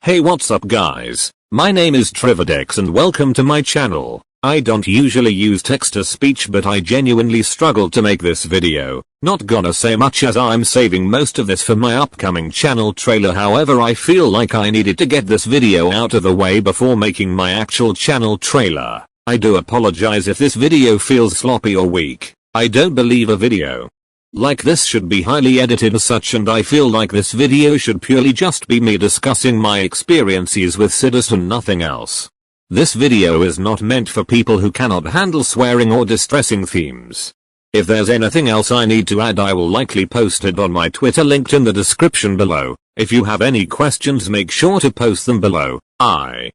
Hey, what's up guys? My name is Trivadex and welcome to my channel. I don't usually use text-to-speech but I genuinely struggled to make this video. Not gonna say much as I'm saving most of this for my upcoming channel trailer, however I feel like I needed to get this video out of the way before making my actual channel trailer. I do apologize if this video feels sloppy or weak. I don't believe a video like this should be highly edited as such, and I feel like this video should purely just be me discussing my experiences with Sydiced and nothing else. This video is not meant for people who cannot handle swearing or distressing themes. If there's anything else I need to add I will likely post it on my Twitter linked in the description below. If you have any questions make sure to post them below. I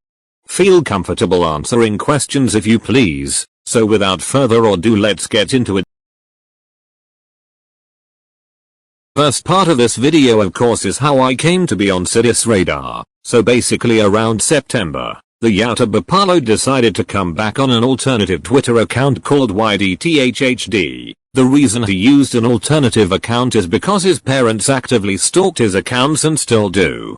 feel comfortable answering questions if you please, so without further ado let's get into it. First part of this video of course is how I came to be on Sydiced's radar. So basically around September, the YouTuber Paolo decided to come back on an alternative Twitter account called YDTHHD. The reason he used an alternative account is because his parents actively stalked his accounts and still do.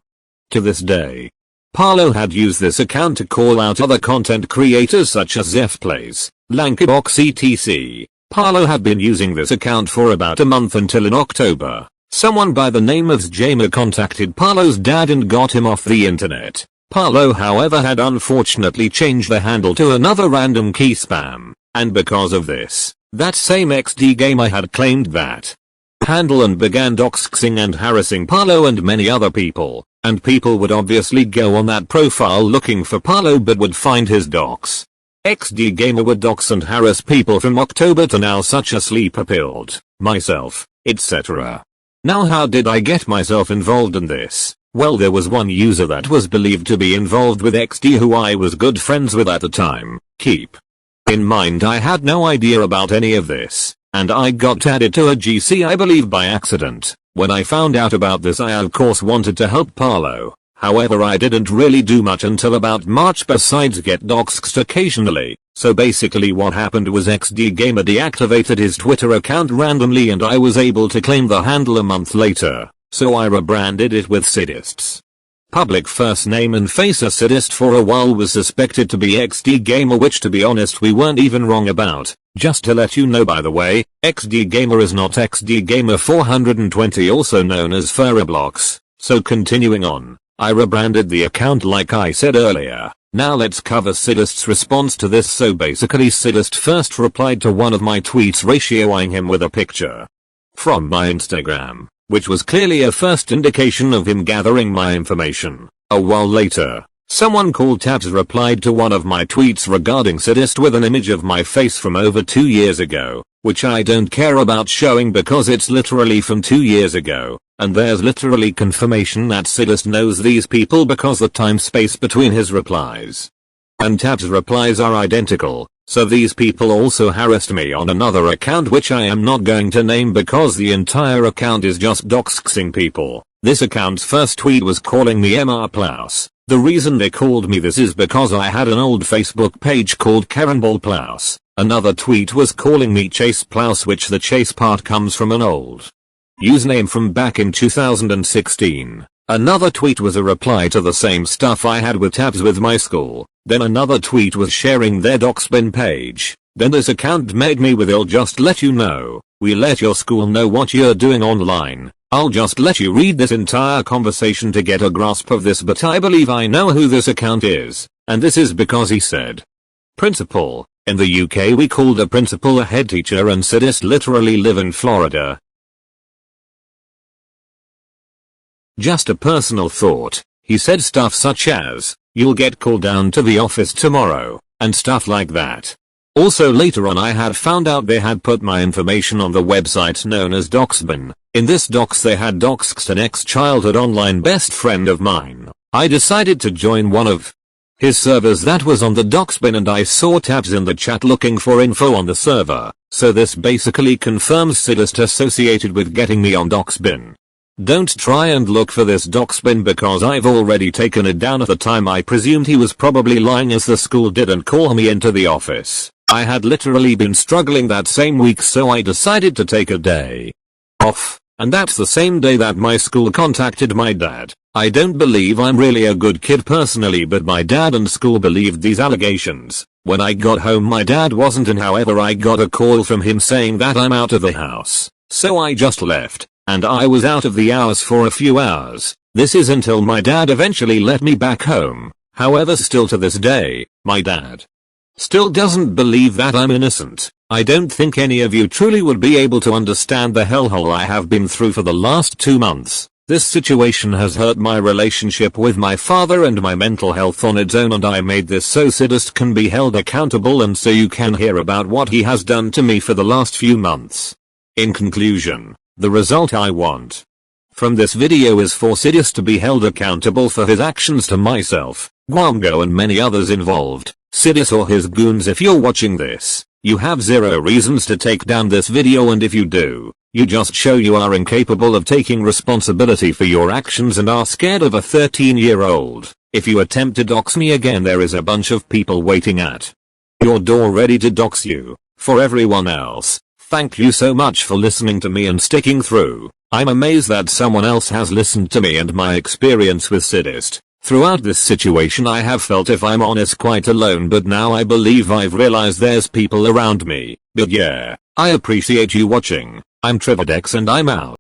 To this day. Paolo had used this account to call out other content creators such as ZefPlays, Lankybox etc. Paolo had been using this account for about a month until in October, someone by the name of Jamer contacted Paolo's dad and got him off the internet. Paolo however had unfortunately changed the handle to another random key spam, and because of this, that same XD gamer had claimed that handle and began doxing and harassing Paolo and many other people, and people would obviously go on that profile looking for Paolo but would find his dox. XD gamer would dox and harass people from October to now such as sleeper pilled, myself, etc. Now how did I get myself involved in this? Well, there was one user that was believed to be involved with XD who I was good friends with at the time. Keep in mind I had no idea about any of this, and I got added to a GC I believe by accident. When I found out about this I of course wanted to help Paolo. However I didn't really do much until about March besides get doxed occasionally. So basically what happened was XD Gamer deactivated his Twitter account randomly and I was able to claim the handle a month later. So I rebranded it with Sydiced's public first name and face as Sydiced for a while was suspected to be XD Gamer, which to be honest we weren't even wrong about. Just to let you know by the way, XD Gamer is not XD Gamer 420 also known as Roblox'S. So continuing on. I rebranded the account like I said earlier. Now let's cover Sydiced's response to this. So basically Sydiced first replied to one of my tweets ratioing him with a picture from my Instagram, which was clearly a first indication of him gathering my information. A while later, someone called Tabs replied to one of my tweets regarding Sydiced with an image of my face from over 2 years ago, which I don't care about showing because it's literally from 2 years ago. And there's literally confirmation that Sydiced knows these people because the time space between his replies and Tab's replies are identical. So these people also harassed me on another account which I am not going to name because the entire account is just doxing people. This account's first tweet was calling me Mr. Plaus. The reason they called me this is because I had an old Facebook page called Karenball Plaus. Another tweet was calling me Chase Plaus, which the chase part comes from an old username from back in 2016. Another tweet was a reply to the same stuff I had with Tabs with my school. Then another tweet was sharing their Doxbin page. Then this account made me with "I'll just let you know. We let your school know what you're doing online. I'll just let you read this entire conversation to get a grasp of this, but I believe I know who this account is. And this is because he said principal. In the UK we called a principal a head teacher and Sydiced literally live in Florida. Just a personal thought. He said stuff such as, "You'll get called down to the office tomorrow," and stuff like that. Also later on I had found out they had put my information on the website known as Doxbin. In this dox they had doxed an ex-childhood online best friend of mine. I decided to join one of his servers that was on the Doxbin and I saw Tabs in the chat looking for info on the server. So this basically confirms Sydiced associated with getting me on Doxbin. Don't try and look for this Doxbin because I've already taken it down. At the time I presumed he was probably lying as the school didn't call me into the office. I had literally been struggling that same week so I decided to take a day off And that's the same day that my school contacted my dad. I don't believe I'm really a good kid personally, but my dad and school believed these allegations. When I got home my dad wasn't in, however I got a call from him saying that I'm out of the house. So I just left, and I was out of the house for a few hours. This is until my dad eventually let me back home. However, still to this day, my dad still doesn't believe that I'm innocent. I don't think any of you truly would be able to understand the hellhole I have been through for the last 2 months. This situation has hurt my relationship with my father and my mental health on its own, and I made this so Sydiced can be held accountable and so you can hear about what he has done to me for the last few months. In conclusion, the result I want from this video is for Sydiced to be held accountable for his actions to myself, Guamgo and many others involved. Sydiced or his goons, if you're watching this, you have zero reasons to take down this video, and if you do, you just show you are incapable of taking responsibility for your actions and are scared of a 13-year-old. If you attempt to dox me again, there is a bunch of people waiting at your door ready to dox you. For everyone else, thank you so much for listening to me and sticking through. I'm amazed that someone else has listened to me and my experience with Sydiced. Throughout this situation I have felt, if I'm honest, quite alone, but now I believe I've realized there's people around me. But yeah, I appreciate you watching. I'm Trevordex and I'm out.